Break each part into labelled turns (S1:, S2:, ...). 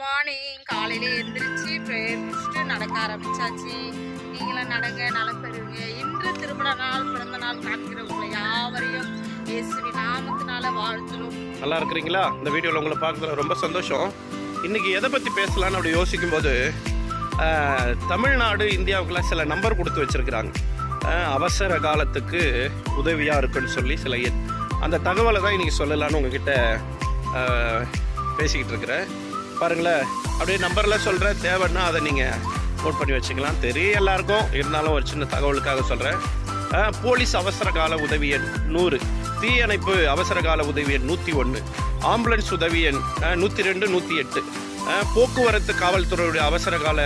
S1: Morning காலையில எந்திரிச்சு prayer முடிச்சுட்டு நடக்க ஆரம்பிச்சாச்சு. நீங்களும் நடங்க, நலம் பெறுவீங்க. இன்று திருமண நாள், பிறந்த நாள் காண்கிற உங்களை யாவரையும் இயேசுவின் நாமத்தினால வாழ்த்துறோம்.
S2: நல்லா இருக்கிறீங்களா? இந்த வீடியோவில் உங்களை பார்க்குறதுல ரொம்ப சந்தோஷம். இன்றைக்கி எதை பற்றி பேசலான்னு அப்படி யோசிக்கும் போது தமிழ்நாடு இந்தியாவுக்குலாம் சில நம்பர் கொடுத்து வச்சுருக்கிறாங்க. அவசர காலத்துக்கு உதவியாக இருக்குன்னு சொல்லி சில அந்த தகவலை தான் இன்றைக்கி சொல்லலான்னு உங்ககிட்ட பேசிக்கிட்டு இருக்கிறேன். பாருங்களேன், அப்படியே நம்பரில் சொல்கிறேன், தேவைன்னா அதை நீங்கள் நோட் பண்ணி வச்சுக்கலாம். தெரியும் எல்லாருக்கும், இருந்தாலும் ஒரு சின்ன தகவலுக்காக சொல்கிறேன். போலீஸ் அவசர கால உதவி எண் 100, தீயணைப்பு அவசர கால உதவி எண் 101, ஆம்புலன்ஸ் உதவி எண் 102, 108, போக்குவரத்து காவல்துறையுடைய அவசர கால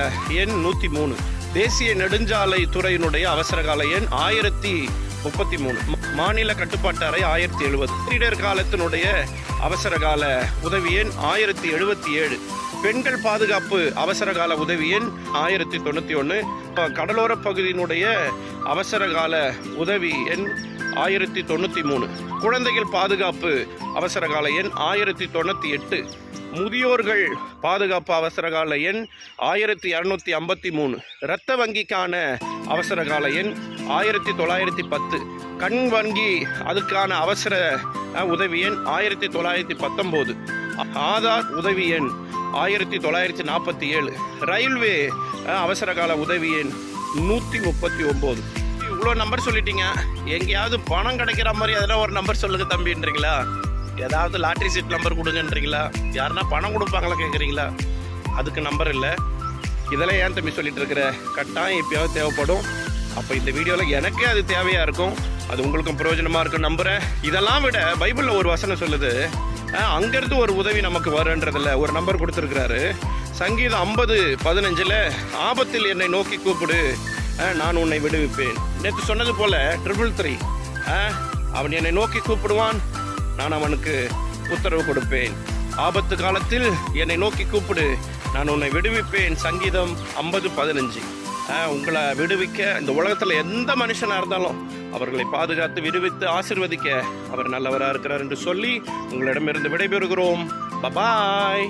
S2: எண் 103, தேசிய நெடுஞ்சாலை துறையினுடைய அவசர கால எண் 1033, மாநில கட்டுப்பாட்டு அறை 1070, பீடர் காலத்தினுடைய அவசர கால உதவி எண் 1077, பெண்கள் பாதுகாப்பு அவசர கால உதவி எண் 1091, கடலோர பகுதியினுடைய அவசர கால உதவி எண் 1093, குழந்தைகள் பாதுகாப்பு அவசர கால எண் 1098, முதியோர்கள் பாதுகாப்பு அவசர கால எண் 1253, இரத்த வங்கிக்கான அவசர கால எண் 1910, கண் வங்கி அதுக்கான அவசர உதவி எண் 1919, ஆதார் உதவி எண் 1947, ரயில்வே அவசர கால உதவி எண் 139. இவ்வளோ நம்பர் சொல்லிட்டீங்க. எங்கேயாவது பணம் கிடைக்கிற மாதிரி அதெல்லாம் ஒரு நம்பர் சொல்லுங்க தம்பின்றீங்களா? ஏதாவது லாட்ரி சீட் நம்பர் கொடுங்கன்றீங்களா? யாருன்னா பணம் கொடுப்பாங்களா கேட்குறீங்களா? அதுக்கு நம்பர் இல்லை. இதெல்லாம் ஏன் தம்பி சொல்லிட்டு இருக்கிற? கட்டாயம் எப்பயாவது தேவைப்படும். அப்போ இந்த வீடியோவில் எனக்கே அது தேவையாக இருக்கும், அது உங்களுக்கும் பிரயோஜனமாக இருக்கும் நம்புகிறேன். இதெல்லாம் விட பைபிளில் ஒரு வசனம் சொல்லுது, அங்கேருந்து ஒரு உதவி நமக்கு வருன்றதில்ல ஒரு நம்பர் கொடுத்துருக்கிறாரு. சங்கீதம் 50:15, ஆபத்தில் என்னை நோக்கி கூப்பிடு, நான் உன்னை விடுவிப்பேன். நேற்று சொன்னது போல் 333, அவன் என்னை நோக்கி கூப்பிடுவான், நான் அவனுக்கு உத்தரவு கொடுப்பேன். ஆபத்து காலத்தில் என்னை நோக்கி கூப்பிடு, நான் உன்னை விடுவிப்பேன். சங்கீதம் 50:15. உங்களை விடுவிக்க இந்த உலகத்தில் எந்த மனுஷனாக இருந்தாலும் அவர்களை பாதுகாத்து விடுவித்து ஆசீர்வதிக்க அவர் நல்லவராக இருக்கிறார் என்று சொல்லி உங்களிடமிருந்து விடைபெறுகிறோம். பபாய்.